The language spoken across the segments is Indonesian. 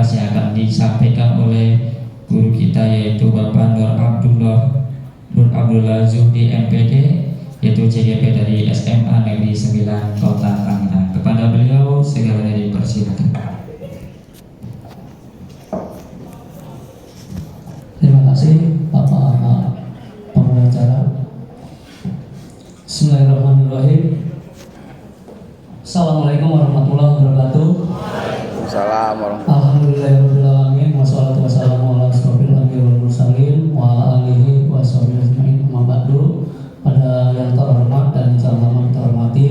kelas yang akan disampaikan oleh guru kita yaitu Bapak Nur Abdullah Zuhdi MPD, yaitu CGP dari SMA Negeri 9 Kota Tangerang. Kepada beliau segala dipersilakan. Terima kasih Bapak pengacara. Bismillahirrahmanirrahim. Assalamualaikum warahmatullahi wabarakatuh. Waalaikumsalam warahmatullahi wabarakatuh. Alhamdulillahirabbil alamin wassalatu wassalamu ala asyrofil anbiya'i wal mursalin wa ala alihi wa sahbihi ajmain. Amma ba'du. Pada yang terhormat dan yang kita hormati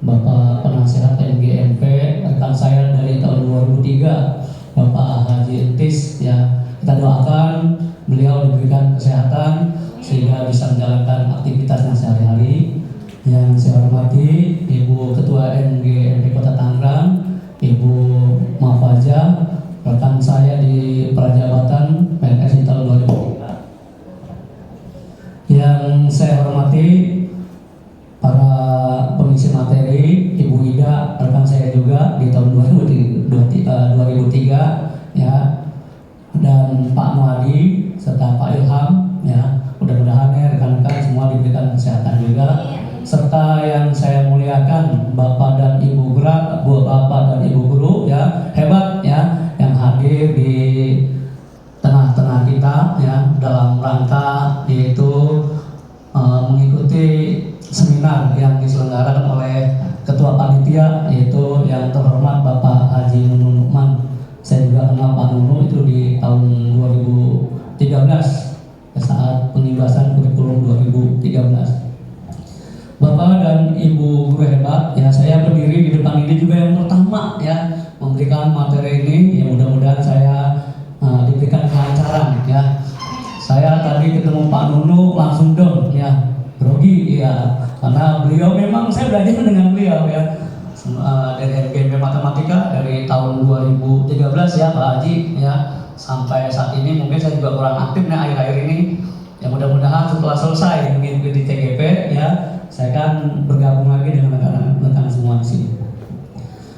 Bapak Penasihat NGMP, rekan saya dari tahun 2003, Bapak Haji Entis, ya, kita doakan beliau diberikan kesehatan sehingga bisa menjalankan aktivitasnya sehari-hari. Yang saya hormati Ibu Ketua NGMP Kota Tangerang, Ibu Mafaja, rekan saya di Prajabatan PNS di tahun 2003. Yang saya hormati para pengisi materi, Ibu Ida, rekan saya juga di tahun 2003, ya, dan Pak Muadi serta Pak Ilham, ya. Mudah-mudahan ya rekan-rekan semua diberikan kesehatan juga, serta yang saya muliakan Bapak dan Ibu guru, ya, hebat, ya, yang hadir di tengah-tengah kita, ya, dalam rangka yaitu mengikuti seminar yang diselenggarakan oleh Ketua Panitia, yaitu yang terhormat Bapak Haji Nunu Nukman. Saya juga kenal Pak Nunu itu di tahun 2013 saat pengibasan kurikulum 2013. Bapak dan Ibu guru hebat, ya, saya berdiri di depan ini juga yang pertama, ya, memberikan materi ini. Ya, mudah-mudahan saya diberikan kelancaran, ya. Saya tadi ketemu Pak Nunu langsung dong, ya, grogi, ya, karena beliau memang saya belajar dengan beliau, ya, dari NGMP Matematika dari tahun 2013, ya, Pak Haji, ya, sampai saat ini. Mungkin saya juga kurang aktif nih akhir-akhir ini, ya, mudah-mudahan setelah selesai mengikuti CGP, ya, saya akan bergabung lagi dengan rekan-rekan semua di sini.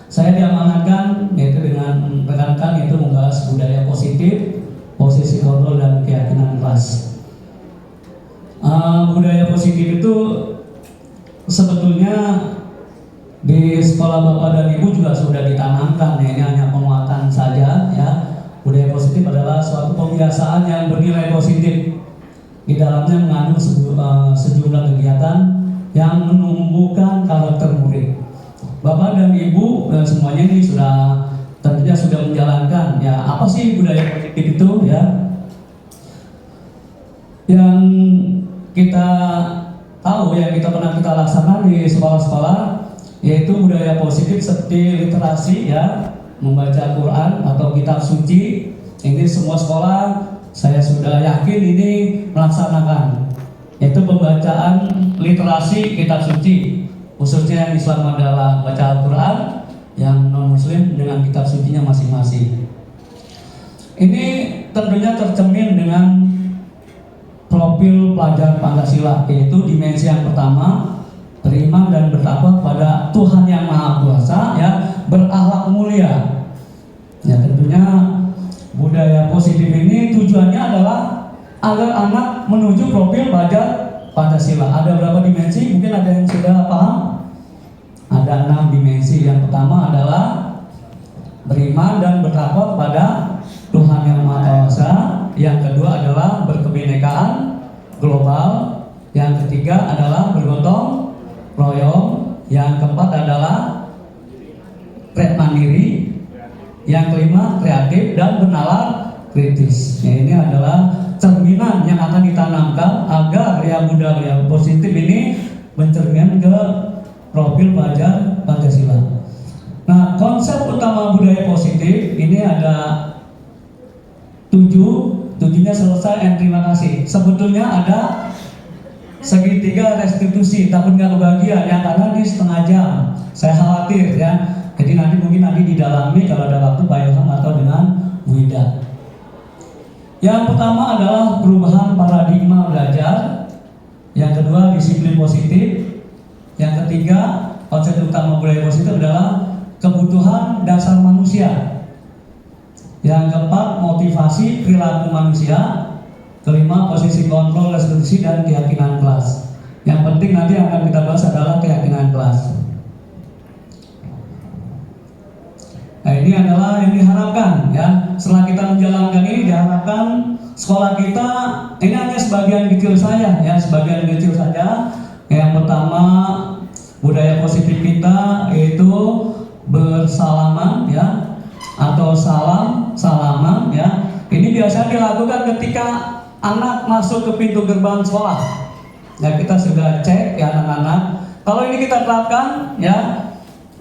Saya diamanatkan yaitu dengan rekan-rekan yaitu membahas budaya positif, posisi kontrol dan keyakinan kelas. Budaya positif itu sebetulnya di sekolah Bapak dan Ibu juga sudah ditanamkan, ya, ini hanya penguatan saja, ya. Budaya positif adalah suatu kebiasaan yang bernilai positif. Di dalamnya mengandung sejumlah kegiatan yang menumbuhkan karakter murid. Bapak dan Ibu dan semuanya ini tentunya sudah menjalankan, ya, apa sih budaya positif itu, ya, yang kita tahu, yang kita pernah kita laksanakan di sekolah-sekolah, yaitu budaya positif seperti literasi, ya, membaca Quran atau kitab suci. Ini semua sekolah saya sudah yakin ini melaksanakan, yaitu pembacaan literasi kitab suci, khususnya yang Islam adalah baca Al-Quran, yang non-Muslim dengan kitab sucinya masing-masing. Ini tentunya tercermin dengan profil pelajar Pancasila, yaitu dimensi yang pertama, beriman dan bertakwa kepada Tuhan yang Maha Kuasa, ya, berakhlak mulia. Ya, tentunya budaya positif ini tujuannya adalah agar anak menuju profil pelajar Pancasila. Ada berapa dimensi? Mungkin ada yang sudah paham? Ada 6 dimensi. Yang pertama adalah beriman dan bertakwa kepada Tuhan yang Maha Kuasa. Yang kedua adalah berkebinekaan global. Yang ketiga adalah bergotong royong. Yang keempat adalah mandiri. Yang kelima kreatif dan bernalar kritis. Ya, ini adalah cerminan yang akan ditanamkan agar ya budaya positif ini mencerminkan ke profil pelajar Pancasila. Nah, konsep utama budaya positif ini ada 7-nya selesai dan terima kasih. Sebetulnya ada segitiga restitusi, tapi nggak kebagian ya, karena ini setengah jam. Saya khawatir, ya. Jadi mungkin didalami kalau ada waktu Pak Ilham atau dengan Bu Ida. Yang pertama adalah perubahan paradigma belajar. Yang kedua disiplin positif. Yang ketiga konsep utama budaya positif adalah kebutuhan dasar manusia. Yang keempat, motivasi perilaku manusia. Kelima, posisi kontrol, restitusi, dan keyakinan kelas. Yang penting nanti yang akan kita bahas adalah keyakinan kelas. Nah, ini adalah yang diharapkan ya. Setelah kita menjalankan ini, diharapkan sekolah kita ini hanya sebagian kecil saja ya, sebagian kecil saja. Yang pertama, budaya positif kita yaitu bersalaman ya, atau salaman ya. Ini biasa dilakukan ketika anak masuk ke pintu gerbang sekolah. Ya, kita sudah cek ya anak-anak. Kalau ini kita terapkan ya,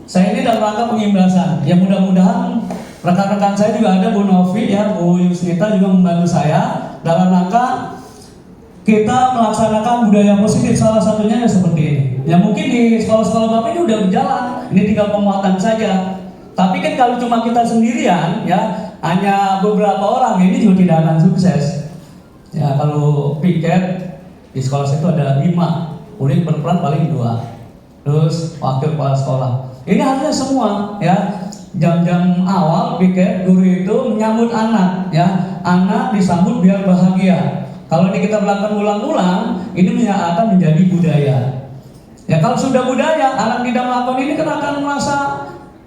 saya ini dalam rangka pengimbasan. Ya mudah-mudahan rekan-rekan saya juga ada, Bu Novi ya, Bu Yusnita juga membantu saya dalam rangka kita melaksanakan budaya positif. Salah satunya ya seperti ini. Ya mungkin di sekolah-sekolah Bapak ini udah berjalan, ini tinggal penguatan saja. Tapi kan kalau cuma kita sendirian ya, hanya beberapa orang, ini juga tidak akan sukses. Ya kalau piket di sekolah saya itu ada 5, kemudian berperan paling 2, terus wakil kepala sekolah. Ini harusnya semua ya, jam-jam awal piket guru itu menyambut anak ya, anak disambut biar bahagia. Kalau ini kita melakukan ulang-ulang, ini akan menjadi budaya. Ya kalau sudah budaya, anak tidak melakukan ini kan akan merasa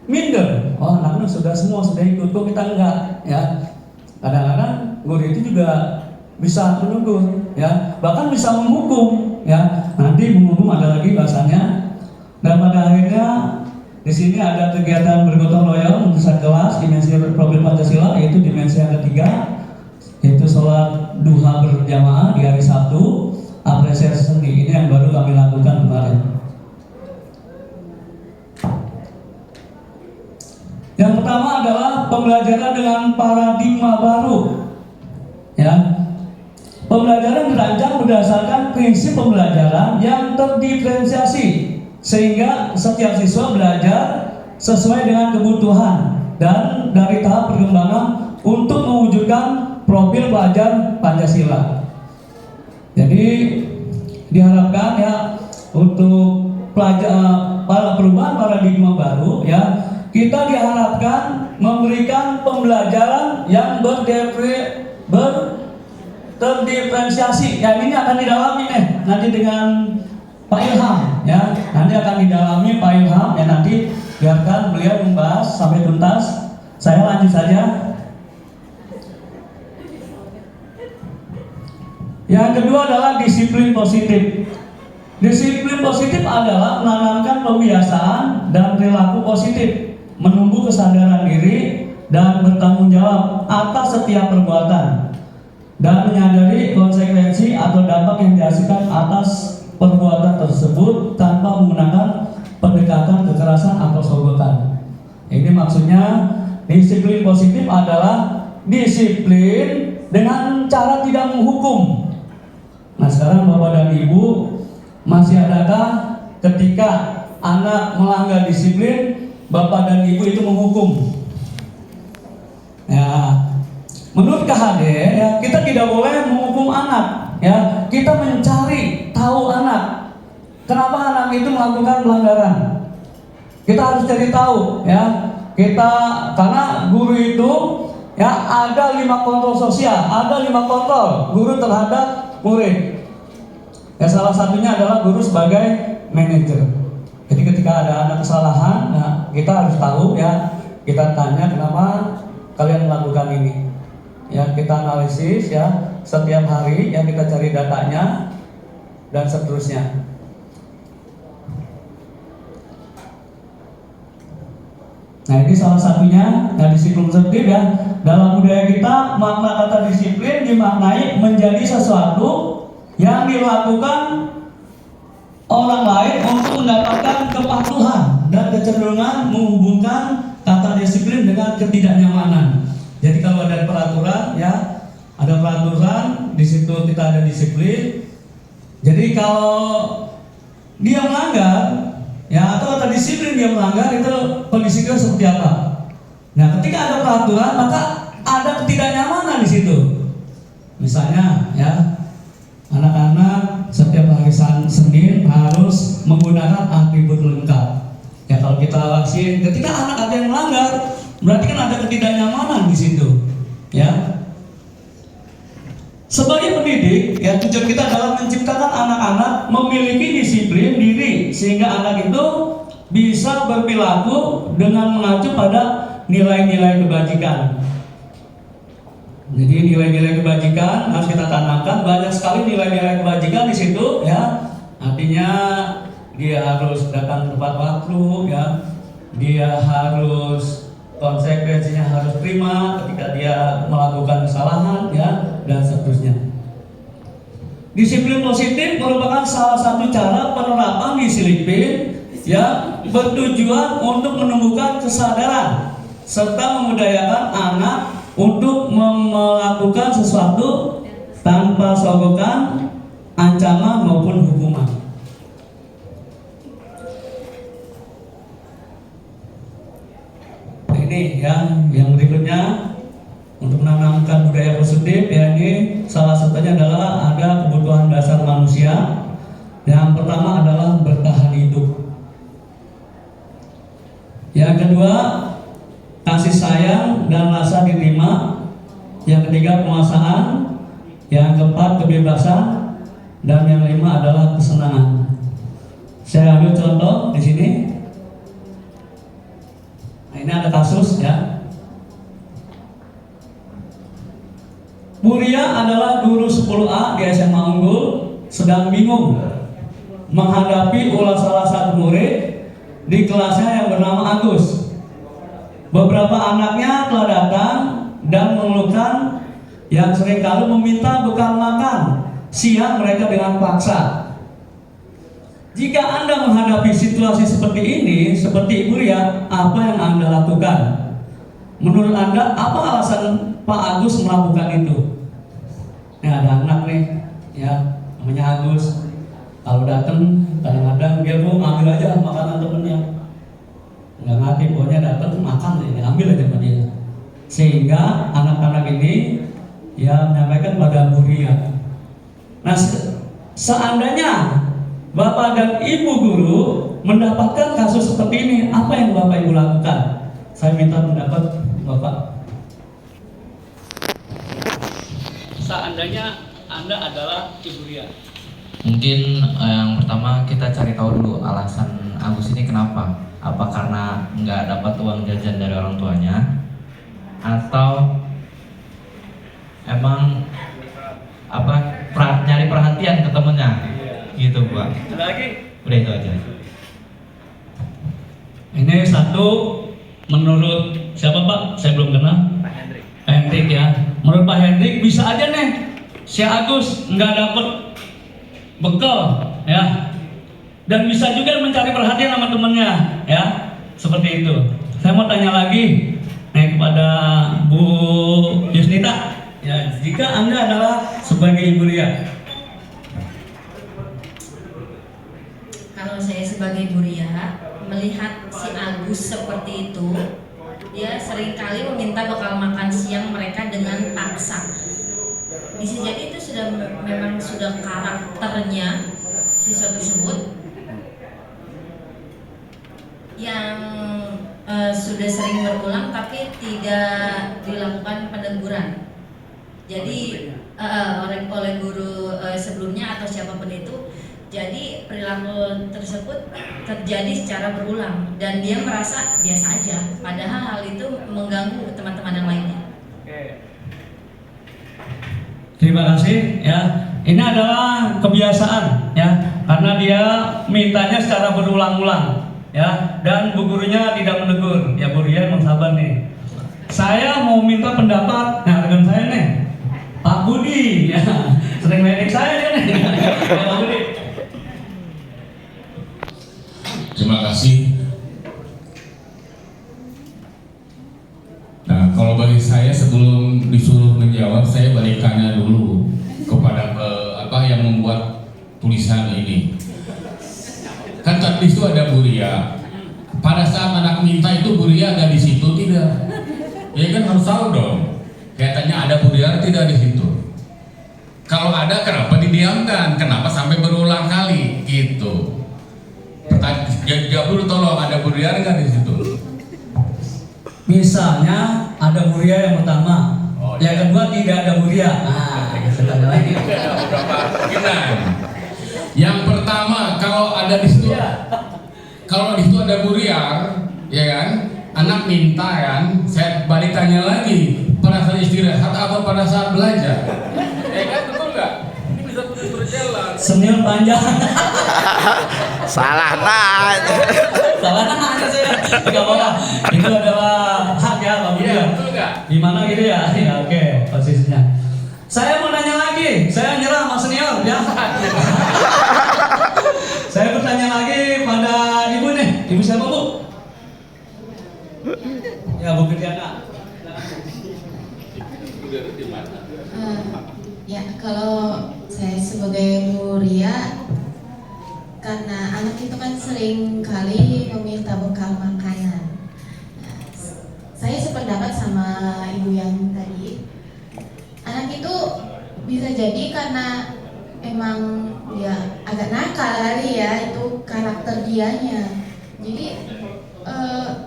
minder. Oh anak-anak sudah ikut, kok kita enggak ya. Kadang-kadang guru itu juga bisa menegur ya, bahkan bisa menghukum ya. Nanti menghukum ada lagi bahasanya. Dan pada akhirnya di sini ada kegiatan bergotong royong membesar kelas, dimensi profil Pancasila, yaitu dimensi yang ketiga, yaitu sholat duha berjamaah di hari Sabtu, apresiasi seni. Ini yang baru kami lakukan kemarin. Yang pertama adalah pembelajaran dengan paradigma baru ya. Pembelajaran dirancang berdasarkan prinsip pembelajaran yang terdiferensiasi, sehingga setiap siswa belajar sesuai dengan kebutuhan dan dari tahap perkembangan untuk mewujudkan profil pelajar Pancasila. Jadi diharapkan ya untuk perubahan paradigma baru ya, kita diharapkan memberikan pembelajaran yang terdiferensiasi. Ya ini akan didalami nanti dengan Pak Ilham ya, nanti akan didalami Pak Ilham ya, nanti biarkan beliau membahas sampai tuntas. Saya lanjut saja. Yang kedua adalah disiplin positif. Disiplin positif adalah menanamkan pembiasaan dan perilaku positif, menumbuh kesadaran diri dan bertanggung jawab atas setiap perbuatan, dan menyadari konsekuensi atau dampak yang dihasilkan atas perbuatan tersebut tanpa menggunakan pendekatan kekerasan atau sogokan. Ini maksudnya disiplin positif adalah disiplin dengan cara tidak menghukum. Nah sekarang Bapak dan Ibu, masih adakah ketika anak melanggar disiplin, Bapak dan Ibu itu menghukum? Ya, menurut KHD ya, kita tidak boleh menghukum anak ya. Kita mencari tahu anak, kenapa anak itu melakukan pelanggaran. Kita harus cari tahu ya. Karena guru itu ya ada 5 kontrol sosial, ada 5 kontrol guru terhadap murid. Ya salah satunya adalah guru sebagai manajer. Jadi ketika ada anak kesalahan, nah kita harus tahu ya, kita tanya kenapa kalian melakukan ini. Ya kita analisis ya setiap hari, yang kita cari datanya dan seterusnya. Nah ini salah satunya. Nah disiplin positif ya, dalam budaya kita makna kata disiplin dimaknai menjadi sesuatu yang dilakukan orang lain untuk mendapatkan kepatuhan dan kecenderungan menghubungkan kata disiplin dengan ketidaknyamanan. Jadi kalau ada peraturan ya, ada peraturan di situ kita ada disiplin. Jadi kalau dia melanggar ya, atau kata disiplin dia melanggar, itu kondisinya seperti apa? Nah, ketika ada peraturan maka ada ketidaknyamanan di situ. Misalnya ya, anak-anak setiap hari Senin harus menggunakan atribut lengkap. Ya kalau kita vaksin, ketika anak ada yang melanggar, berarti kan ada ketidaknyamanan di situ. Ya. Sebagai pendidik, ya tujuan kita adalah menciptakan anak-anak memiliki disiplin diri sehingga anak itu bisa berperilaku dengan mengacu pada nilai-nilai kebajikan. Jadi nilai-nilai kebajikan harus kita tanamkan, banyak sekali nilai-nilai kebajikan di situ ya. Artinya dia harus datang tepat waktu ya. Dia harus konsekuensinya harus terima ketika dia melakukan kesalahan ya, dan seterusnya. Disiplin positif merupakan salah satu cara penerapan disiplin ya, bertujuan untuk menumbuhkan kesadaran serta memudayakan anak untuk melakukan sesuatu tanpa sogokan, ancaman maupun hukuman. Ini yang berikutnya untuk menanamkan budaya positif ya, ini salah satunya adalah ada kebutuhan dasar manusia. Yang pertama adalah bertahan hidup. Yang kedua, kasih sayang dan rasa diterima. Yang ketiga, penguasaan. Yang keempat, kebebasan. Dan yang kelima adalah kesenangan. Saya ambil contoh di sini. Nah, ini ada kasus ya. Muria adalah guru 10A di SMA Unggul, sedang bingung menghadapi ulah salah satu murid di kelasnya yang bernama Agus. Beberapa anaknya telah datang dan mengeluhkan yang seringkali meminta bekal makan siang mereka dengan paksa. Jika Anda menghadapi situasi seperti ini, seperti Ibu Ria, apa yang Anda lakukan? Menurut Anda, apa alasan Pak Agus melakukan itu? Ya, ada anak nih, ya, namanya Agus. Kalau datang, kadang-kadang dia mau ambil aja makanan temennya. Nggak ngerti, pokoknya datang makan, ini ambil aja sama dia. Sehingga anak-anak ini ya menyampaikan pada Bu Ria. Nah, seandainya Bapak dan Ibu guru mendapatkan kasus seperti ini, apa yang Bapak Ibu lakukan? Saya minta pendapat Bapak. Seandainya Anda adalah Ibu Ria. Mungkin yang pertama kita cari tahu dulu alasan Agus ini kenapa. Apa karena nggak dapat uang jajan dari orang tuanya, atau emang nyari perhatian ke temennya gitu, Pak. Ada lagi? Udah itu aja. Ini satu menurut siapa Pak? Saya belum kenal. Pak Hendrik ya. Menurut Pak Hendrik bisa aja nih si Agus nggak dapet bekal ya, dan bisa juga mencari perhatian sama temennya ya, seperti itu. Saya mau tanya lagi nih kepada Bu Yusnita ya, jika Anda adalah sebagai Ibu Ria. Kalau saya sebagai Bu Ria melihat si Agus seperti itu, dia seringkali meminta bekal makan siang mereka dengan paksa. Bisa jadi itu memang sudah karakternya siswa tersebut yang sudah sering berulang tapi tidak dilakukan peneguran. Jadi oleh guru sebelumnya atau siapapun itu, jadi perilaku tersebut terjadi secara berulang dan dia merasa biasa aja, padahal hal itu mengganggu teman-teman yang lainnya. Terima kasih ya. Ini adalah kebiasaan ya, karena dia mintanya secara berulang-ulang ya, dan bu gurunya tidak menegur. Ya Bu Ria emang sabar nih. Saya mau minta pendapat, nah rekan saya nih, Pak Budi ya, sering ledek saya dia nih. Pak Budi. Terima kasih. Nah, kalau bagi saya sebelum disuruh menjawab, saya balik tanya dulu kepada apa yang membuat tulisan ini. Kan tadi itu ada Bu Ria. Pada saat anak minta itu Bu Ria ada di situ tidak? Ya kan harus tahu dong. Kayaknya ada Bu Ria tidak di situ. Kalau ada, kenapa didiamkan? Kenapa sampai berulang kali? Gitu. Jawab dulu tolong, ada Bu Ria nggak di situ? Misalnya ada Bu Ria yang pertama. Oh Yang kedua tidak ada Buria. Nah, ada lagi. Ada beberapa kemungkinan. Yang pertama, kalau ada di situ, kalau di situ ada buriar, ya kan, anak minta kan, saya balik tanya lagi, pada saat istirahat atau pada saat belajar, ya kan, betul nggak? Ini bisa terus berjalan. Senyum panjang. Salah nanya. Salah nanya saya. Enggak apa-apa. Itu adalah hak ya Pak Buria. Betul nggak? Di mana gitu ya? Ya oke, posisinya. Saya mau nanya lagi. Saya nyerah Mas Senior ya. Saya bertanya lagi pada ibu nih. Ibu siapa Bu? Ya Bu Kristiana. Ya, kalau saya sebagai Buria, karena anak itu kan sering kali meminta bekal makanan. Nah, saya sependapat sama ibu yang tadi. Anak itu bisa jadi karena emang dia agak nakal kali ya, itu karakter dianya. Jadi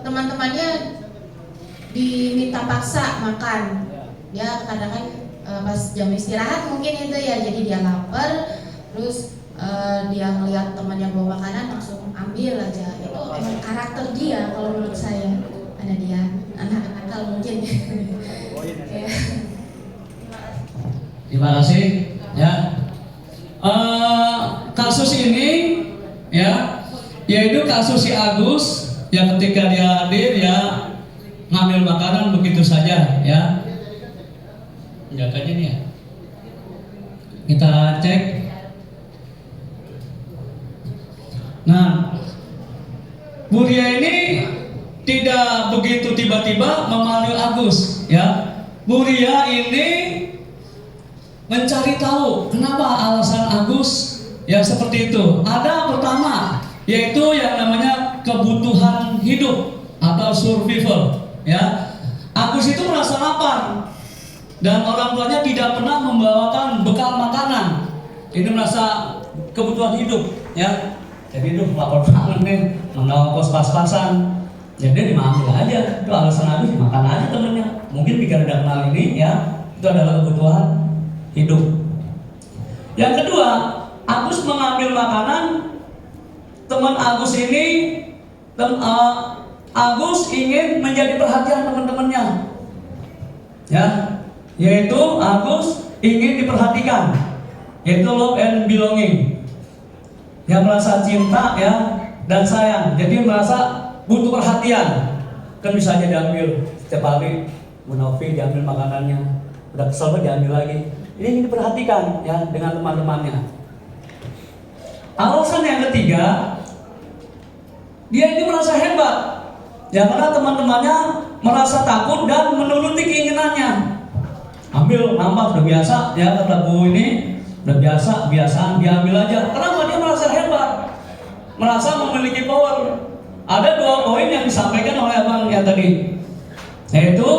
teman-temannya diminta paksa makan. Ya kadang kan pas jam istirahat mungkin itu ya, jadi dia lapar, terus dia ngeliat teman yang bawa makanan langsung ambil aja. Itu emang karakter dia kalau menurut saya. Ada dia anak nakal mungkin. Ya. Terima kasih ya. Kasus ini ya, yaitu kasus si Agus yang ketika dia hadir ya ngambil makanan begitu saja ya. Enggak aja nih ya. Kita cek. Nah, Buria ini tidak begitu tiba-tiba memanggil Agus ya. Buria ini mencari tahu kenapa alasan Agus yang seperti itu. Ada pertama yaitu yang namanya kebutuhan hidup atau survival ya. Agus itu merasa lapar dan orang tuanya tidak pernah membawakan bekal makanan. Ini merasa kebutuhan hidup ya. Jadi itu lapar banget nih, mau kos pas-pasan. Jadi diambil aja. Itu alasan Agus, makan aja temennya. Mungkin pikir ada kenal ini ya. Itu adalah kebutuhan hidup. Yang kedua, Agus mengambil makanan. Teman Agus ini, Agus ingin menjadi perhatian teman-temannya, ya, yaitu Agus ingin diperhatikan, yaitu love and belonging, yang merasa cinta ya dan sayang. Jadi merasa butuh perhatian. Kan bisa aja diambil setiap hari, Bu Novi diambil makanannya, udah kesel diambil lagi. Ini ingin diperhatikan ya dengan teman-temannya. Alasan yang ketiga, dia ini merasa hebat ya karena teman-temannya merasa takut dan menuruti keinginannya. Ambil nambah udah biasa ya, kata Bu ini udah biasaan diambil aja. Kenapa? Dia merasa hebat, merasa memiliki power. Ada 2 poin yang disampaikan oleh abang yang tadi, yaitu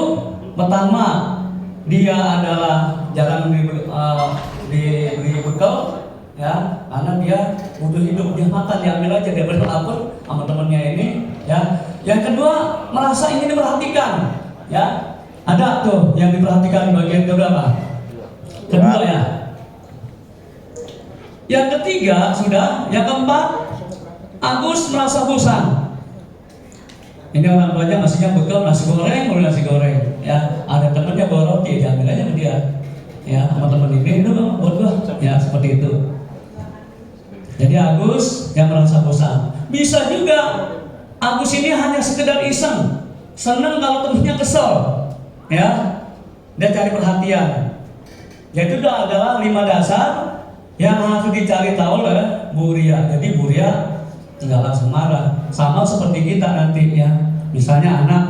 pertama, dia adalah jarang diberi bekal ya, karena dia butuh hidup, dia makan, diambil aja, dia berlapar sama temennya ini ya. Yang kedua, merasa ingin diperhatikan ya. Ada tuh yang diperhatikan di bagian keberapa? Kedua ya. Yang ketiga sudah, yang keempat, Agus merasa bosan. Ini orang tuanya ngasihnya bekal nasi goreng, mulai nasi goreng ya. Ada temennya bawa roti, diambil aja sama dia ya, sama temen ini buat gua ya, seperti itu. Jadi Agus yang merasa bosan. Bisa juga Agus ini hanya sekedar iseng, senang kalau temennya kesel ya, dia cari perhatian. Jadi itu adalah 5 dasar yang harus dicari tahu oleh Buria. Jadi Buria nggak langsung marah, sama seperti kita nanti ya. Misalnya anak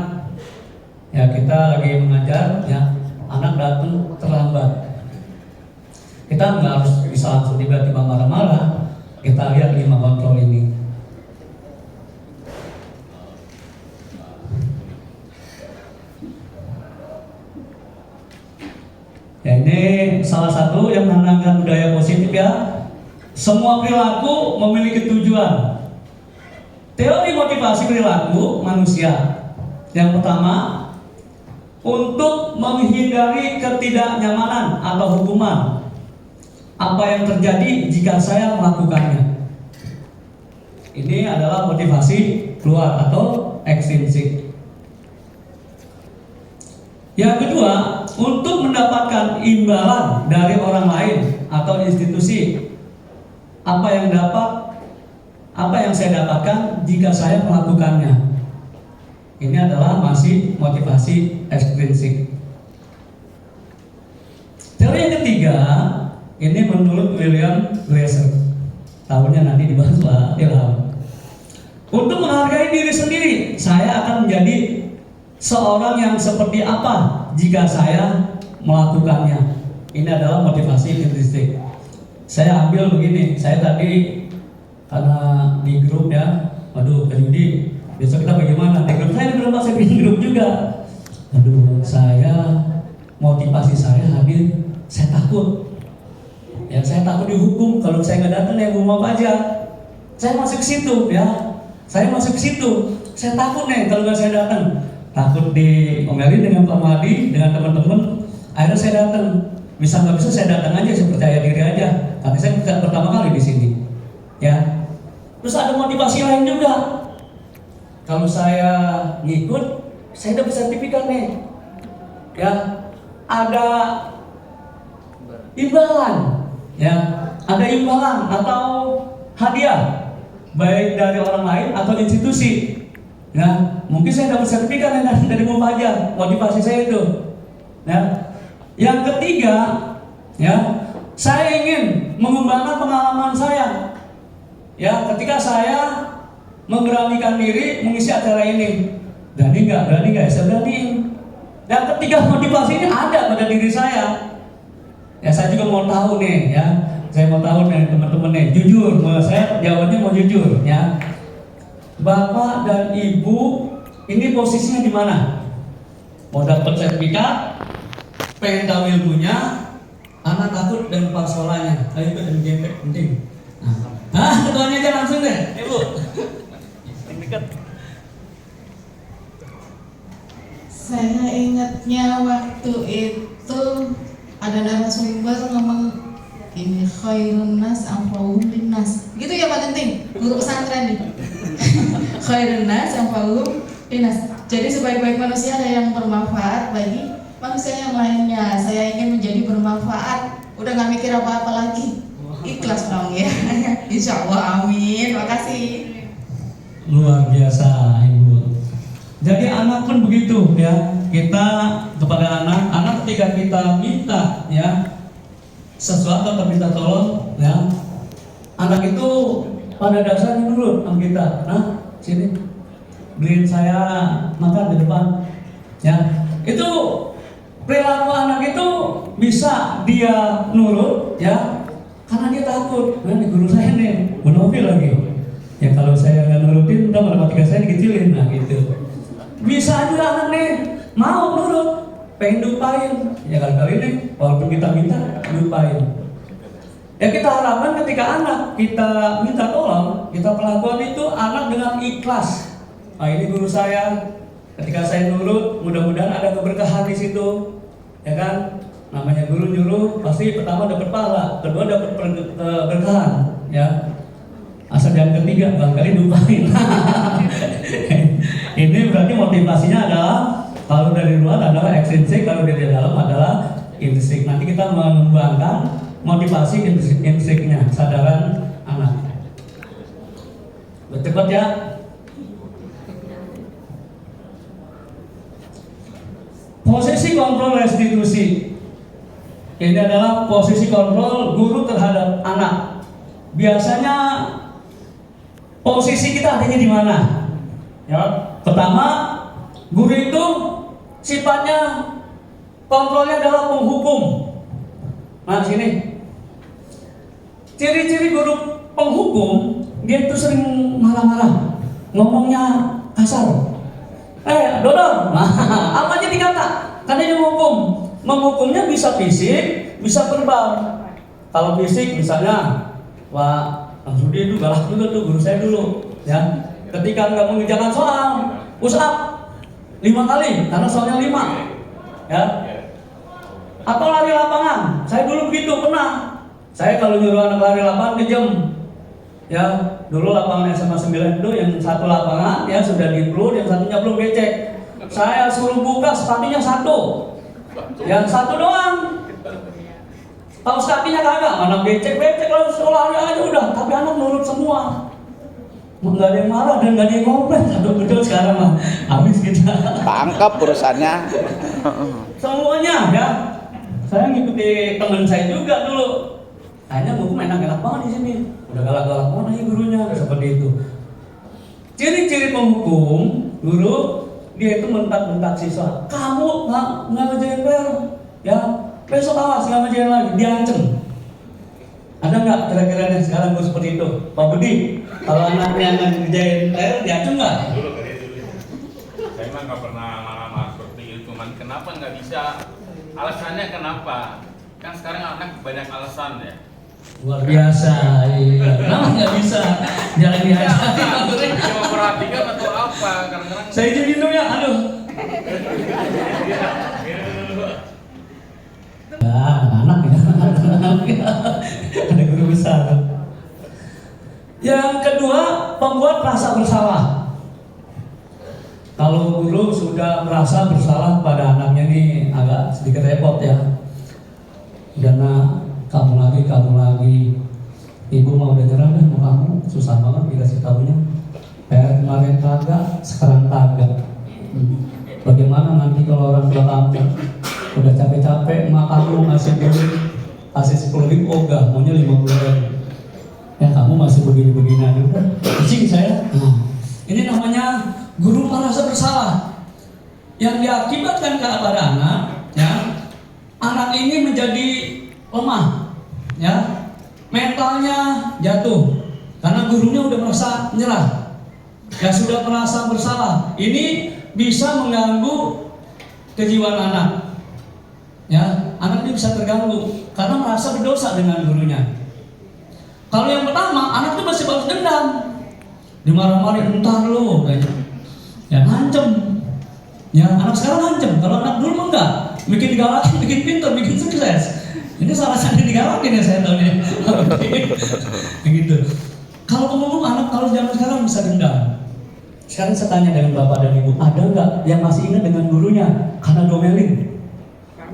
ya, kita lagi mengajar ya, anak datang terlambat, kita nggak harus bisa langsung tiba-tiba marah-marah. Kita lihat 5 kontrol ini. Ya, ini salah satu yang menanamkan budaya positif ya. Semua perilaku memiliki tujuan. Teori motivasi perilaku manusia. Yang pertama, untuk menghindari ketidaknyamanan atau hukuman apa yang terjadi jika saya melakukannya. Ini adalah motivasi keluar atau ekstrinsik. Yang kedua, untuk mendapatkan imbalan dari orang lain atau institusi. Apa yang saya dapatkan jika saya melakukannya. Ini adalah masih motivasi ekstrinsik. Teori yang ketiga, ini menurut William Glasser. Tahunnya nanti dibahas Pak Ilham. Untuk menghargai diri sendiri, saya akan menjadi seorang yang seperti apa jika saya melakukannya. Ini adalah motivasi intrinsik. Saya ambil begini, saya tadi karena di grup ya, waduh Pak Yudi, besok kita bagaimana? Di grup saya belum masuk di grup juga. Aduh, saya motivasi saya hadir, saya takut. Ya, saya takut dihukum kalau saya nggak datang ya rumah aja. Saya masuk ke situ ya. Saya masuk ke situ. Saya takut nih kalau nggak saya datang. Takut diomelin dengan Pak Madi, dengan teman-teman. Akhirnya saya datang. Bisa nggak bisa saya datang aja, saya percaya diri aja. Tapi saya pertama kali di sini. Ya. Terus ada motivasi lain juga. Kalau saya ngikut, saya dapat sertifikat nih. Ya. Ada imbalan. Ya. Ada imbalan atau hadiah baik dari orang lain atau institusi. Ya, mungkin saya dapat sertifikat dari Mufajar, motivasi saya itu. Ya. Yang ketiga, ya, saya ingin mengembangkan pengalaman saya. Ya, ketika saya memberanikan diri mengisi acara ini. Berani nggak? Saya beraniin. Yang ketiga, motivasi ini ada pada diri saya. Ya, saya juga mau tahu nih, ya. Saya mau tahu nih teman-teman nih, jujur, saya jawabnya mau jujur, ya. Bapak dan Ibu ini posisinya di mana? Mau dapat sertifikat, pengen tahu ilmunya, anak takut dan lupa sekolahnya. Ayo ikut MJP, penting. Ketuanya aja langsung deh, Ibu. Dekat. Saya ingatnya waktu itu ada narasumber ngomong ini khairun nas anfa'uhum linnas. Gitu ya Pak Tenting, guru pesantren nih. Khairun nas anfa'uhum linnas. Jadi sebaik-baik manusia ada yang bermanfaat bagi manusia yang lainnya. Saya ingin menjadi bermanfaat. Udah gak mikir apa-apa lagi. Ikhlas dong ya. Insya Allah, amin. Makasih. Luar biasa Ibu. Jadi anak pun begitu ya. Kita kepada anak ketika kita minta ya sesuatu atau minta tolong ya, anak itu pada dasarnya nurut sama kita. Nah, sini beliin saya makan di depan ya. Itu perilaku anak itu bisa dia nurut ya karena dia takut. Nah, guru saya nih menofil lagi ya, kalau saya nggak nurutin udah matematika saya dikecilin. Nah gitu. Bisa aja anak nih mau nurut, pengen diupain ya, kali-kali ini walaupun kita minta diupain ya. Kita harapkan ketika anak kita minta tolong, kita perlakuan itu anak dengan ikhlas. Nah ini guru saya, ketika saya nurut mudah-mudahan ada keberkahan di situ ya kan. Namanya guru nyuruh pasti pertama dapat pahala, kedua dapat keberkahan ya. Asal yang ketiga kali diupain. Ini berarti motivasinya adalah kalau dari luar adalah ekstrinsik, kalau dari dalam adalah intrinsik. Nanti kita mengembangkan motivasi intrinsiknya, kesadaran anak. Cepat ya. Posisi kontrol restitusi. Ini adalah posisi kontrol guru terhadap anak. Biasanya posisi kita adanya di mana? Ya, pertama, guru itu sifatnya kontrolnya adalah penghukum. Nah, sini. Ciri-ciri guru penghukum, dia itu sering marah-marah, ngomongnya kasar. Dodol, apa aja dikata? Karena dia menghukum. Menghukumnya bisa fisik, bisa verbal. Kalau fisik misalnya, Pak Rudi itu galak juga tuh guru saya dulu, ya. Ketika nggak mengerjakan soal, push up 5 kali, karena soalnya 5. ya. Atau lari lapangan. Saya dulu begitu pernah. Saya kalau nyuruh anak lari lapangan kejam. Ya, dulu lapangan SMA 9 itu yang satu lapangan ya sudah dipelur, yang satunya belum becek. Saya suruh buka sepatunya satu. Yang satu doang. Tahu kakinya kagak, mana becek-becek kalau sekolah aja udah, tapi anak nurut semua. Nggak ada yang marah dan nggak ada yang komplain. Aduh betul sekarang mah habis kita. Tangkap urusannya. Semuanya ya. Saya ngikuti teman saya juga dulu. Kayaknya hukum enak-enak banget di sini. Udah galak-galak mana ya gurunya seperti itu. Ciri-ciri penghukum guru, dia itu mentak-mentak siswa. Kamu nggak ngerjain PR, ya besok awas nggak ngerjain lagi, diancem. Ada nggak kira-kira yang sekarang gue seperti itu, Pak Budi? Kalau anaknya nggak ngerjain PR, diancem nggak? Dulu saya mah nggak pernah marah-marah seperti itu, cuman kenapa nggak bisa? Alasannya kenapa? Kan sekarang anak banyak alasan ya. Luar biasa, iya. Kenapa nggak bisa? Jangan diancem. Cuma perhatikan atau apa? Kadang-kadang Saya izin dulu ya, aduh. Anak ya, ada guru besar. Yang kedua, pembuat rasa bersalah. Kalau guru sudah merasa bersalah pada anaknya nih agak sedikit repot ya. Karena kamu lagi, ibu mau udah nyerah dah mau kamu, susah banget dikasih tahunya. PR kemarin kagak, sekarang kagak. Bagaimana nanti kalau orang tua kamu udah capek-capek emak kamu ngasih duit, kasih 10.000 ogah, maunya 50.000. Ya kamu masih begini-begini aja udah pusing saya. Ini namanya guru merasa bersalah yang diakibatkan kepada anak, ya. Anak ini menjadi lemah, ya. Mentalnya jatuh karena gurunya udah merasa menyerah. Ya sudah merasa bersalah. Ini bisa mengganggu kejiwaan anak. Ya, anak ini bisa terganggu karena merasa berdosa dengan gurunya. Kalau yang pertama, anak itu masih balas dendam, dimarah-marahin, entar lo, ya ngancem. Ya, anak sekarang ngancem. Kalau anak dulu enggak, bikin digalakin, bikin pintar, bikin sukses. Ini salah satu digalakin ya saya tahu nih. Begitu. Kalau pengumum anak kalau zaman sekarang bisa dendam. Sekarang saya tanya dengan bapak dan ibu, ada nggak yang masih ingat dengan gurunya karena domelin?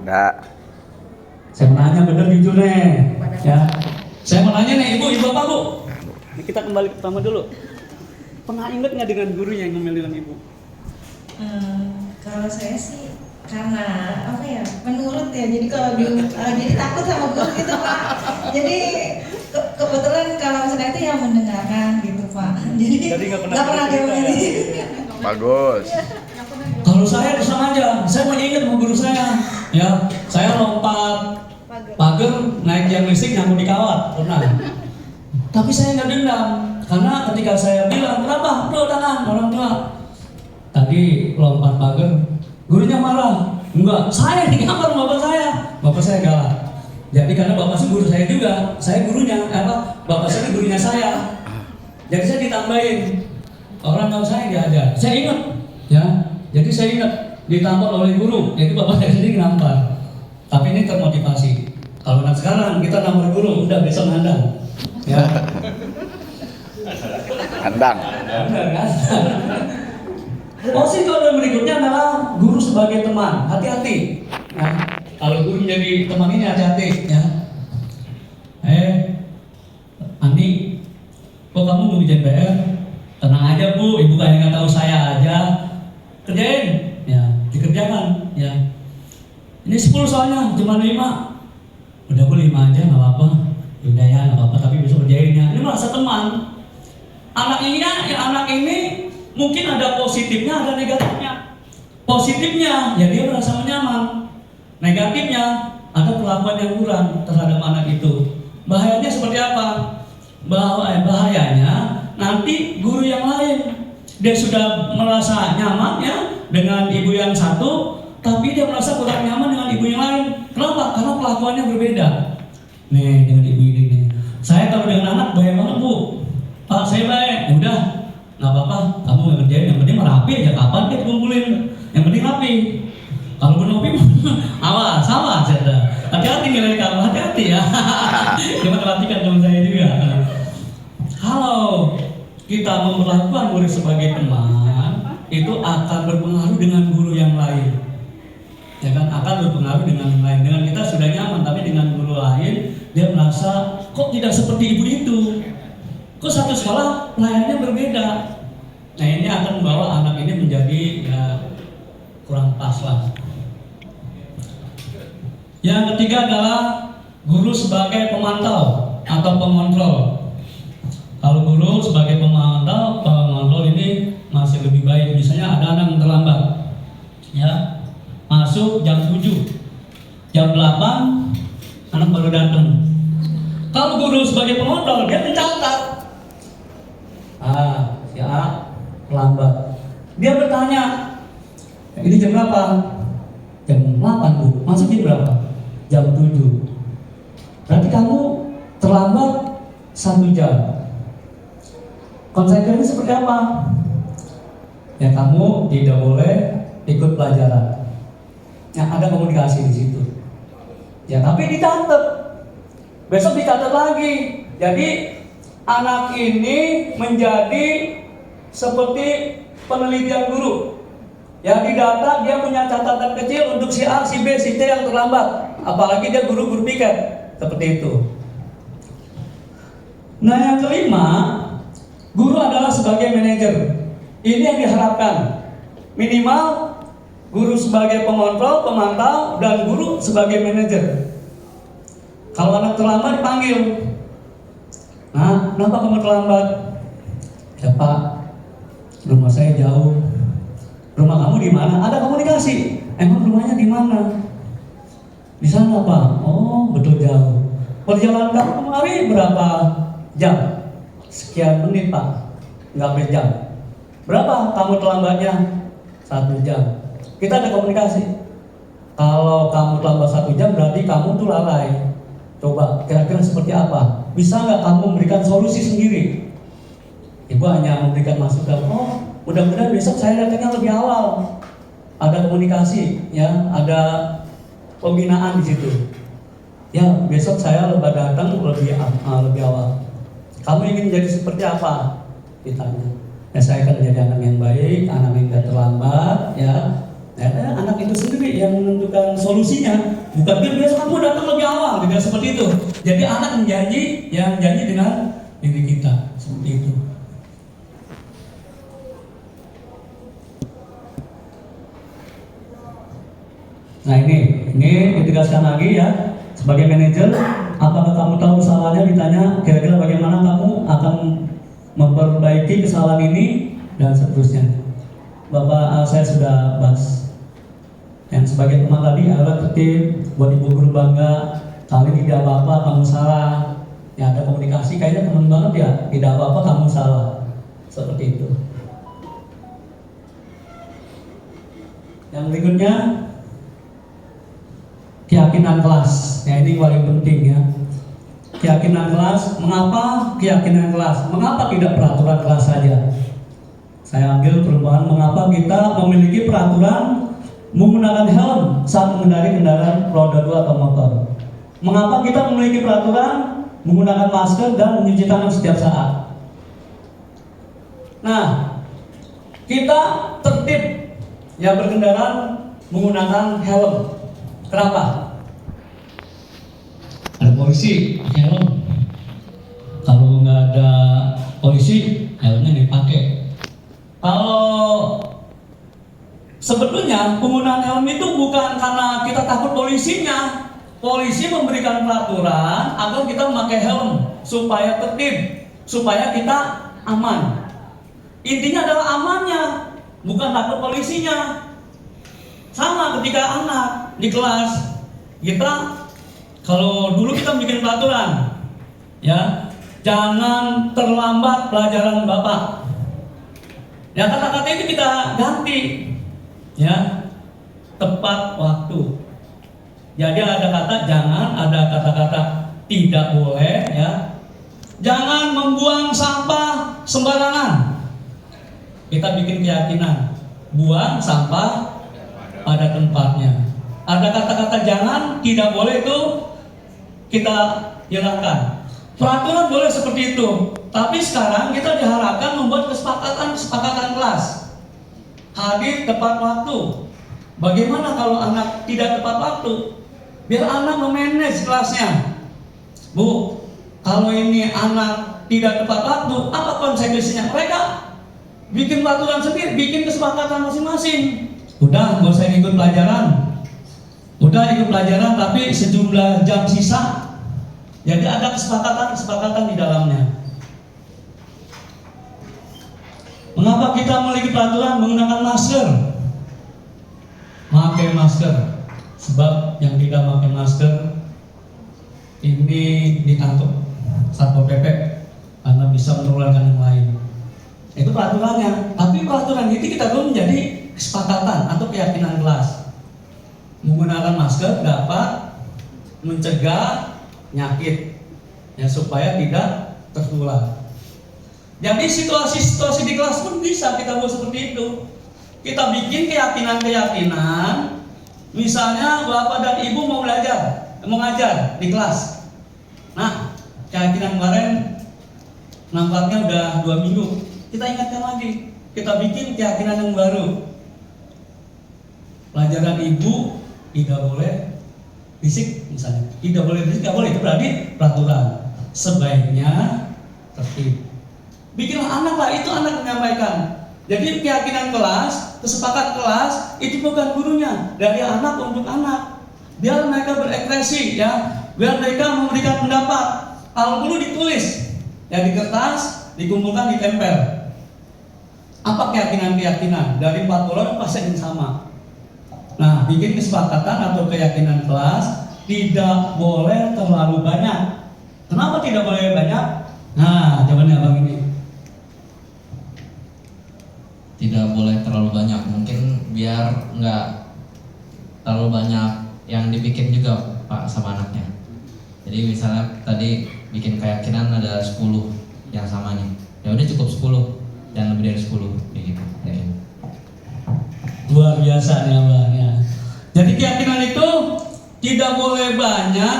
Enggak. Saya menanya bener jujur nih, ya. Saya mau nanya nih ibu apa bu? Kita kembali ke pertama dulu. Pernah ingat nggak dengan gurunya yang ngomelin ibu? Kalau saya sih karena apa ya, menurut ya. Jadi kalau jadi takut sama guru gitu pak. Jadi kebetulan kalau misalnya itu yang mendengarkan gitu pak. Jadi nggak pernah diomelin. Bagus. Kalau saya terus aja, saya masih ingat sama guru saya. Ya, saya lompat pagar naik yang listrik nyambung di kawat pernah. Tapi saya nggak dendam karena ketika saya bilang kenapa tuh tangan orang tua tadi lompat pagar, gurunya marah. Enggak, saya di kamar bapak saya galak. Jadi karena bapak saya guru saya juga, saya gurunya bapak saya gurunya saya. Jadi saya ditambahin orang tahu saya diajar. Saya ingat ya. Jadi saya ingat ditampar oleh guru, jadi bapak saya sendiri nampar. Tapi ini termotivasi. Kalau anak sekarang kita nampar guru, udah besok nandang. Ya. Handang. Posisi berikutnya adalah guru sebagai teman. Hati-hati. Ya. Kalau guru jadi teman ini hati-hati. Ya. Andi, kok kamu mau bikin PR? Tenang aja bu, ibu kayak nggak tahu saya aja. Kerjain, ya dikerjakan, ya. Ini 10 soalnya, cuma 5. Udah bu 5 aja, nggak apa-apa. Udah ya, nggak apa-apa. Tapi besok kerjainnya. Ini merasa teman. Anak ini mungkin ada positifnya, ada negatifnya. Positifnya, ya dia merasa nyaman. Negatifnya, ada perlakuan yang kurang terhadap anak itu. Bahayanya seperti apa? Bahayanya nanti guru yang lain. Dia sudah merasa nyaman ya dengan ibu yang satu, tapi dia merasa kurang nyaman dengan ibu yang lain. Kenapa? Karena pelakuannya berbeda. Nih dengan ibu ini nih. Saya kalau dengan anak bahaya banget bu. Pak saya baik, udah nggak apa-apa. Kamu nggak kerjain, yang penting merapi aja. Kapan kita kumpulin? Yang penting rapi. Kalau bernopi, awas, hati-hati nilai kamu, hati-hati ya. Jangan perhatikan teman saya juga. Kalau kita memperlakukan murid sebagai teman, itu akan berpengaruh dengan guru yang lain. Ya kan, akan berpengaruh dengan yang lain. Dengan kita sudah nyaman, tapi dengan guru lain dia merasa kok tidak seperti ibu itu. Kok satu sekolah pelayanannya berbeda. Nah ini akan membawa anak ini menjadi ya, kurang pas lah. Yang ketiga adalah guru sebagai pemantau atau pengontrol. Kalau guru sebagai pengontrol ini masih lebih baik. Misalnya ada anak yang terlambat, ya masuk jam 7, jam 8 anak baru datang. Kalau guru sebagai pengontrol dia mencatat, si A lambat. Dia bertanya, ini jam berapa? Jam 8 Bu. Masuk jam berapa? Jam 7. Berarti kamu terlambat 1 jam. Konsekuensinya seperti apa? Ya kamu tidak boleh ikut pelajaran. Ya ada komunikasi di situ. Ya tapi dicatat. Besok dicatat lagi. Jadi anak ini menjadi seperti penelitian guru. Ya di data dia punya catatan kecil untuk si A, si B, si T yang terlambat. Apalagi dia guru berpikir seperti itu. Nah yang kelima, guru adalah sebagai manajer. Ini yang diharapkan. Minimal guru sebagai pengontrol, pemantau, dan guru sebagai manajer. Kalau anak terlambat dipanggil. Nah, kenapa kamu terlambat? Ya Pak, rumah saya jauh. Rumah kamu di mana? Ada komunikasi. Emang rumahnya di mana? Di sana Pak. Oh, betul jauh. Perjalanan kamu kemari berapa jam? Sekian menit Pak. Nggak berjam. Berapa kamu terlambatnya? 1 jam. Kita ada komunikasi. Kalau kamu terlambat 1 jam berarti kamu tuh lalai. Coba kira-kira seperti apa? Bisa nggak kamu memberikan solusi sendiri? Ibu hanya memberikan masukan. Oh, mudah-mudahan besok saya datangnya lebih awal. Ada komunikasi, ya, ada pembinaan di situ. Ya, besok saya datang lebih awal. Kamu ingin jadi seperti apa? Ditanya. Ya, saya akan menjadi anak yang baik, anak yang tidak terlambat, ya. Anak itu sendiri yang menentukan solusinya. Bukan dia besok kamu datang lebih awal, tidak seperti itu. Jadi anak menjanji, yang janji dengan diri kita, seperti itu. Nah ini ditegaskan lagi ya, sebagai manajer, apakah kamu tahu kesalahannya? Ditanya kira-kira bagaimana kamu akan memperbaiki kesalahan ini dan seterusnya. Bapak saya sudah bahas. Yang sebagai teman tadi adalah tertib, buat ibu guru bangga, kali tidak apa-apa kamu salah. Ya ada komunikasi, kayaknya teman banget ya, tidak apa-apa kamu salah. Seperti itu. Yang berikutnya, keyakinan kelas. Ya ini paling penting ya. Keyakinan kelas. Mengapa keyakinan kelas? Mengapa tidak peraturan kelas saja? Saya ambil perumpamaan mengapa kita memiliki peraturan menggunakan helm saat mengendarai kendaraan roda 2 atau motor. Mengapa kita memiliki peraturan menggunakan masker dan mencuci tangan setiap saat? Nah, kita tertib ya berkendara menggunakan helm. Kenapa? Ada polisi pakai helm. Kalau nggak ada polisi, helmnya dipakai. Kalau sebetulnya penggunaan helm itu bukan karena kita takut polisinya. Polisi memberikan peraturan agar kita memakai helm supaya tertib, supaya kita aman. Intinya adalah amannya, bukan takut polisinya. Sama ketika anak di kelas, kita kalau dulu kita bikin peraturan, ya jangan terlambat pelajaran Bapak. Ya kata-kata itu kita ganti, ya tepat waktu. Jadi ada kata jangan, ada kata-kata tidak boleh, ya. Jangan membuang sampah sembarangan. Kita bikin keyakinan, buang sampah pada tempatnya. Ada kata-kata jangan, tidak boleh itu kita hilangkan. Peraturan boleh seperti itu, tapi sekarang kita diharapkan membuat kesepakatan kelas. Hadir tepat waktu. Bagaimana kalau anak tidak tepat waktu? Biar anak memanage kelasnya. Bu, kalau ini anak tidak tepat waktu, apa konsekuensinya? Mereka bikin peraturan sendiri, bikin kesepakatan masing-masing. Udah, gak usah ikut pelajaran. Udah ikut pelajaran, tapi sejumlah jam sisa. Jadi ada kesepakatan di dalamnya. Mengapa kita memiliki peraturan menggunakan masker? Pakai masker. Sebab yang tidak pakai masker ini ditangkap Satpol PP karena bisa menularkan yang lain. Itu peraturannya. Tapi peraturan itu kita belum menjadi kesepakatan atau keyakinan kelas. Menggunakan masker dapat mencegah penyakit ya, supaya tidak tertular. Jadi situasi-situasi di kelas pun bisa kita buat seperti itu. Kita bikin keyakinan-keyakinan. Misalnya bapak dan ibu mau mengajar di kelas. Nah, keyakinan kemarin nampaknya udah 2 minggu. Kita ingatkan lagi. Kita bikin keyakinan yang baru. Pelajaran ibu tidak boleh fisik misalnya. Tidak boleh fisik, tidak boleh. Itu berarti peraturan. Sebaiknya tertib. Bikinlah anak lah, itu anak menyampaikan. Jadi keyakinan kelas, kesepakatan kelas itu bukan gurunya, dari anak untuk anak. Biar mereka berekspresi ya, biar mereka memberikan pendapat. Kalau perlu ditulis, ya di kertas, dikumpulkan, ditempel. Apa keyakinan-keyakinan dari 4 orang pasti yang sama. Nah, bikin kesepakatan atau keyakinan kelas tidak boleh terlalu banyak. Kenapa tidak boleh banyak? Nah, jawabannya abang ini. Tidak boleh terlalu banyak, mungkin biar nggak terlalu banyak yang dibikin juga Pak sama anaknya. Jadi misalnya tadi bikin keyakinan ada 10 yang sama nih, ya udah cukup 10, jangan lebih dari 10 kayak gitu ya. Luar biasa nih abang ya. Jadi keyakinan itu tidak boleh banyak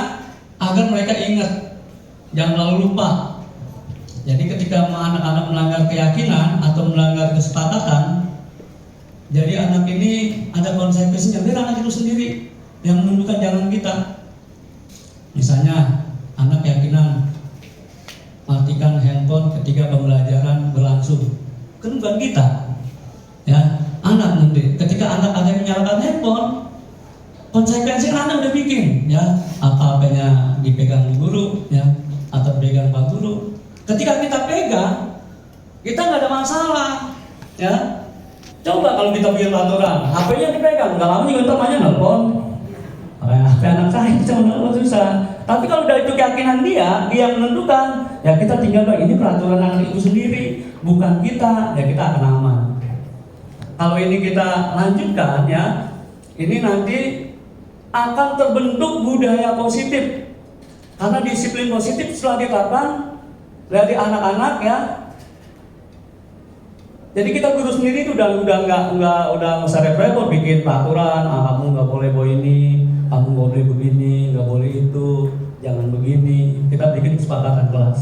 agar mereka ingat, jangan lalu lupa. Jadi ketika anak-anak melanggar keyakinan atau melanggar kesepakatan, jadi anak ini ada konsekuensinya. Biar anak itu sendiri yang menentukan jalan kita. Misalnya anak keyakinan matikan handphone ketika pembelajaran berlangsung, kan bukan kita. Ya, anak nanti ketika anak ada yang menyalakan handphone, konsekuensi anak udah bikin. Ya, apa-apanya dipegang guru, ya, atau pegang pak guru. Ketika kita pegang, kita nggak ada masalah, ya. Coba kalau kita bikin peraturan, HP-nya dipegang, nggak lama juga temannya nelpon. HP anak saya cuma nelpon susah. Tapi kalau dari itu keyakinan dia menentukan, ya kita tinggal ini peraturan anak itu sendiri, bukan kita, ya kita akan aman. Kalau ini kita lanjutkan, ya, ini nanti akan terbentuk budaya positif, karena disiplin positif setelah diterapkan dari anak-anak ya. Jadi kita guru sendiri itu udah nggak usah repot bikin peraturan, kamu nggak boleh bawa ini, kamu nggak boleh begini, nggak boleh itu, jangan begini. Kita bikin kesepakatan kelas.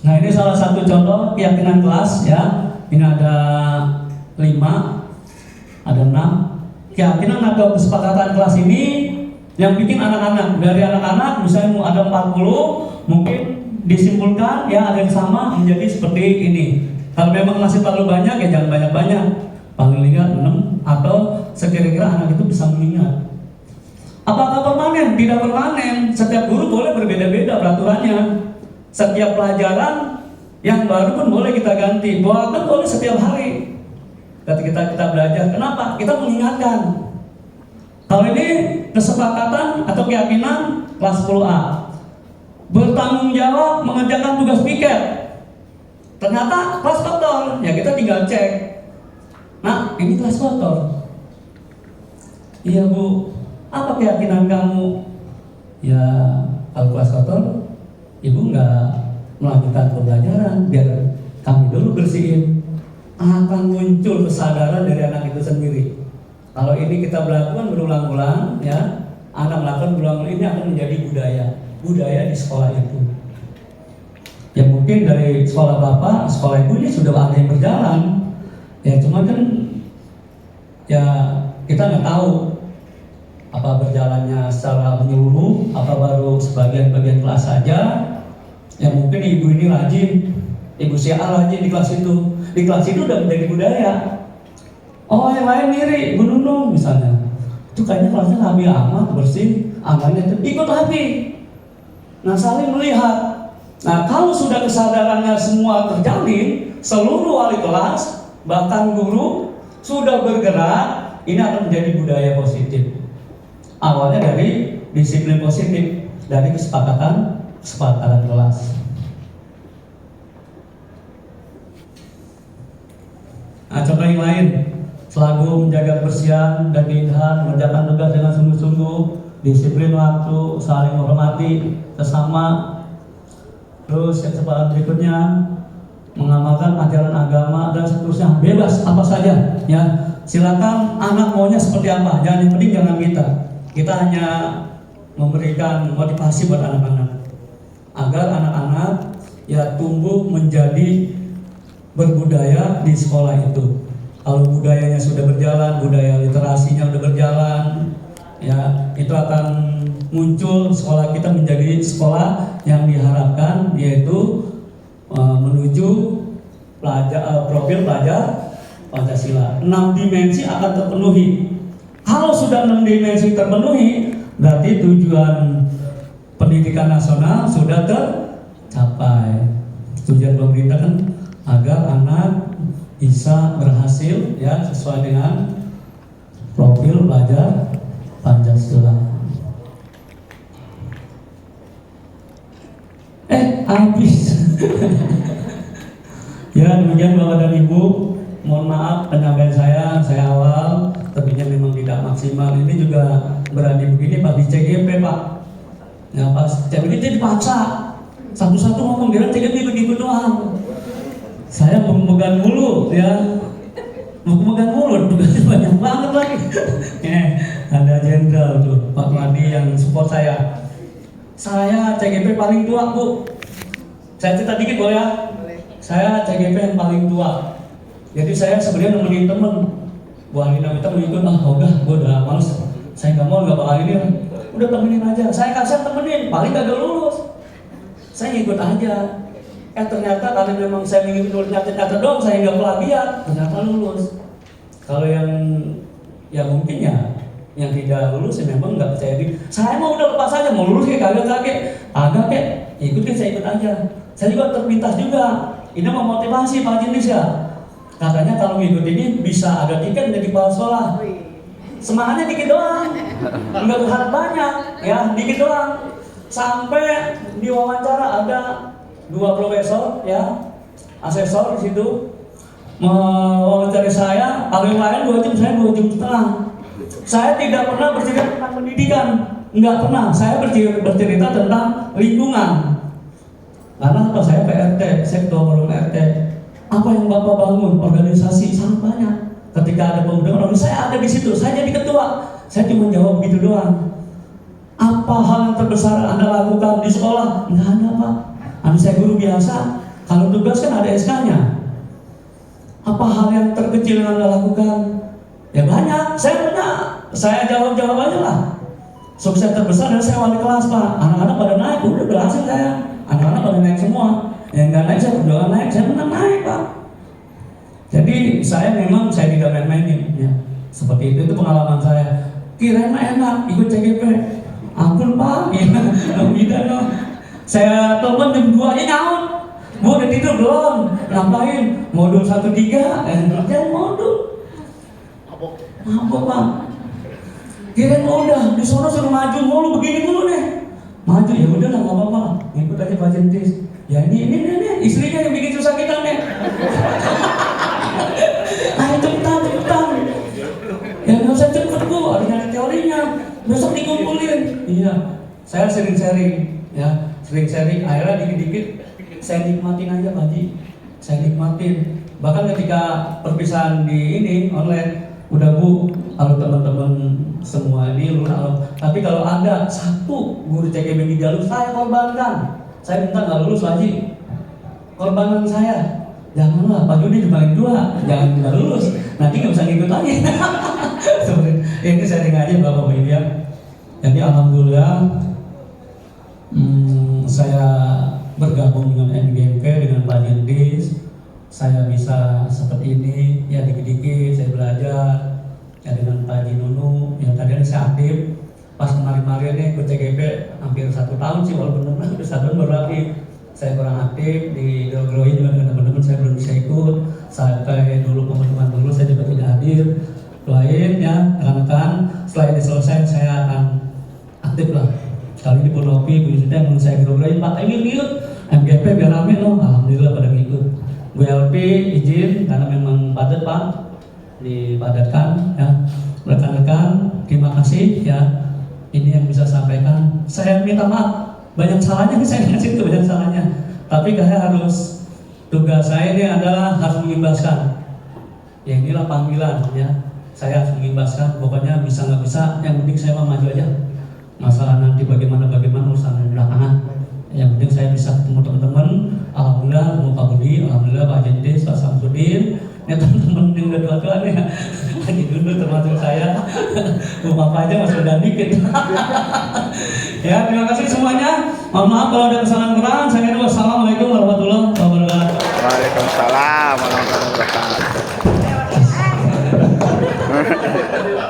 Nah, ini salah satu contoh keyakinan kelas ya. Ini ada 5. Ada 6 keyakinan atau kesepakatan kelas ini yang bikin anak-anak. Dari anak-anak misalnya ada 40, mungkin disimpulkan ya ada yang sama menjadi seperti ini. Kalau memang masih terlalu banyak ya jangan banyak-banyak, paling 6 atau sekira-kira anak itu bisa mengingat. Apakah permanen? Tidak permanen. Setiap guru boleh berbeda-beda peraturannya. Setiap pelajaran yang baru pun boleh kita ganti, bahkan boleh setiap hari. Ketika kita belajar, kenapa? Kita mengingatkan. Kalau ini kesepakatan atau keyakinan kelas 10A, bertanggung jawab mengerjakan tugas piket. Ternyata kelas kotor, ya kita tinggal cek. Nah, ini kelas kotor. Iya Bu, apa keyakinan kamu? Ya, kalau kelas kotor, ibu nggak melanjutkan pembelajaran, biar kami dulu bersihin. Akan muncul kesadaran dari anak itu sendiri. Kalau ini kita melakukan berulang-ulang, ya, anak melakukan berulang-ulang, ini akan menjadi budaya di sekolah itu. Ya mungkin dari sekolah bapak, sekolah ibu ini sudah ada yang berjalan. Ya cuma kan, ya kita nggak tahu apa berjalannya secara menyeluruh, apa baru sebagian-bagian kelas saja. Ya mungkin ibu ini rajin, ibu si A rajin di kelas itu. Di kelas itu udah menjadi budaya. Oh yang lain mirip, Bu Nunung misalnya. Itu kayaknya kelasnya rapi amat, bersih, amannya itu ikut rapi. Nah saling melihat. Nah kalau sudah kesadarannya semua terjalin, seluruh wali kelas, bahkan guru sudah bergerak, ini akan menjadi budaya positif. Awalnya dari disiplin positif, dari kesepakatan kelas. Nah, contoh yang lain, selalu menjaga kebersihan dan keindahan, mengerjakan tugas dengan sungguh-sungguh, disiplin waktu, saling menghormati sesama. Terus yang kesepakatan berikutnya, mengamalkan ajaran agama dan seterusnya, bebas apa saja, ya. Silakan anak maunya seperti apa, yang penting jangan kita hanya memberikan motivasi buat anak-anak agar anak-anak ya tumbuh menjadi berbudaya di sekolah itu. Kalau budayanya sudah berjalan, budaya literasinya sudah berjalan, ya itu akan muncul sekolah kita menjadi sekolah yang diharapkan, yaitu menuju profil pelajar Pancasila. 6 dimensi akan terpenuhi. Kalau sudah 6 dimensi terpenuhi, berarti tujuan pendidikan nasional sudah tercapai. Tujuan pemerintah kan agar anak bisa berhasil ya sesuai dengan profil pelajar Pancasila. Habis. Ya demikian Bapak dan Ibu, mohon maaf penyampaian saya awal tentunya memang tidak maksimal. Ini juga berani begini Pak di CGP Pak. Ya pas CGP dipaksa satu-satu ngomong, dia CGP begitu doang. Saya memegang mulut ya, memegang mulut, tugasnya banyak banget lagi. Ada jenderal tuh Pak Madi yang support saya. Saya CGP paling tua Bu. Saya cerita dikit boleh ya? Saya CGP yang paling tua. Jadi saya sebenarnya nemenin temen. Bu Alina minta mengikut, udah, gue udah males. Saya nggak mau, nggak bakal ini. Udah temenin aja. Saya kasih temenin, paling kagak lulus. Saya ngikut aja. Ternyata kalau memang saya ngikut nyata-nyata dong, saya nggak plagiat, ternyata lulus. Kalau yang mungkin ya yang tidak lulus ya memang nggak percaya diri. Saya mau udah lepas aja, mau lulus kayak agak ikut saya ikut aja. Saya juga terpintas juga. Ini memotivasi Pak Jenis ya. Katanya kalau ngikut ini bisa ada tiket menjadi kepala sekolah. Semangatnya dikit doang, nggak berharap banyak, ya dikit doang. Sampai di wawancara ada 2 profesor, ya asesor di situ mewawancari saya. Kalau yang lain 2 jam, saya 2 jam setengah. Saya tidak pernah bercerita tentang pendidikan, nggak pernah. Saya bercerita tentang lingkungan. Karena apa? Saya PRT, saya ketua forum RT. Apa yang Bapak bangun? Organisasi sangat banyak. Ketika ada pemuda, saya ada di situ. Saya jadi ketua. Saya cuma jawab begitu doang. Apa hal yang terbesar Anda lakukan di sekolah? Nggak ada Pak. Anak saya guru biasa. Kalau tugas kan ada SK-nya. Apa hal yang terkecil yang Anda lakukan? Ya banyak. Saya jawab aja lah. Sukses terbesar adalah saya wali kelas Pak. Anak-anak pada naik, udah berhasil saya. Anak-anak pada naik semua. Yang nggak naik saya berdoa naik, saya menang naik Pak. Jadi saya tidak main-mainin ya. Seperti itu pengalaman saya. Kirain enak ikut CGP. Ampun Pak, ya. Tidak dong. Saya telepon jam 2 aja nyaut. Bu udah tidur belum? Ngapain? Modul 1-3, kerjaan modul. Apa Pak? Kirain udah, di sana suruh maju mulu, begini mulu deh. Maju ya udah lah, nggak apa-apa. Ikut aja Pak Jentis. Ya ini istrinya yang bikin susah kita nih. Ayo cepetan. Ya nggak usah cepet Bu, ada teorinya. Besok dikumpulin. Iya, saya sering sharing. Ya, sering sharing, akhirnya dikit-dikit saya nikmatin aja Pak Haji, saya nikmatin. Bahkan ketika perpisahan di ini online, udah Bu, kalau teman-teman semua ini lulus, tapi kalau ada satu guru CKB di jalur saya korbankan, saya minta nggak lulus Pak Haji, korbanan saya. Janganlah Pak Juni dibagi 2, jangan nggak lulus, nanti nggak bisa ngikut lagi. Ini sharing aja Bapak Ibu ya. Jadi alhamdulillah saya bergabung dengan NGMP dengan Pak Jendis, saya bisa seperti ini ya, dikit-dikit saya belajar ya dengan Pak Jinunu yang tadi saya aktif pas kemarin-kemarin nih ikut CGP hampir 1 tahun sih, walaupun hampir 1 tahun baru aktif. Saya kurang aktif di Growing juga dengan teman-teman, saya belum bisa ikut sampai dulu pengumuman dulu saya juga tidak hadir. Doain ya rekan-rekan, setelah ini selesai saya akan aktif lah. Kali ini Punopi, Bu Yusita yang saya Growing, Pak ini lihat MGP biar rame loh, alhamdulillah pada ngikut. Bu LP izin karena memang padat Pak, dipadatkan ya. Rekan-rekan terima kasih ya, ini yang bisa sampaikan. Saya minta maaf banyak salahnya nih, saya ngasih itu banyak salahnya, tapi saya harus, tugas saya ini adalah harus mengimbaskan ya, inilah panggilan ya, saya harus mengimbaskan. Pokoknya bisa nggak bisa, yang penting saya mau maju aja. Masalah nanti bagaimana urusan belakangan, yang penting saya bisa ketemu teman-teman. Alhamdulillah ketemu Pak Budi, alhamdulillah Pak Jendis, Pak Samsudin ya, teman-teman yang udah tua-tua nih lagi dulu termasuk saya. Rumah aja masih udah dikit. Ya, terima kasih semuanya. Mohon maaf kalau ada kesalahan kurang. Saya kira wassalamualaikum warahmatullahi wabarakatuh. Waalaikumsalam warahmatullahi wabarakatuh.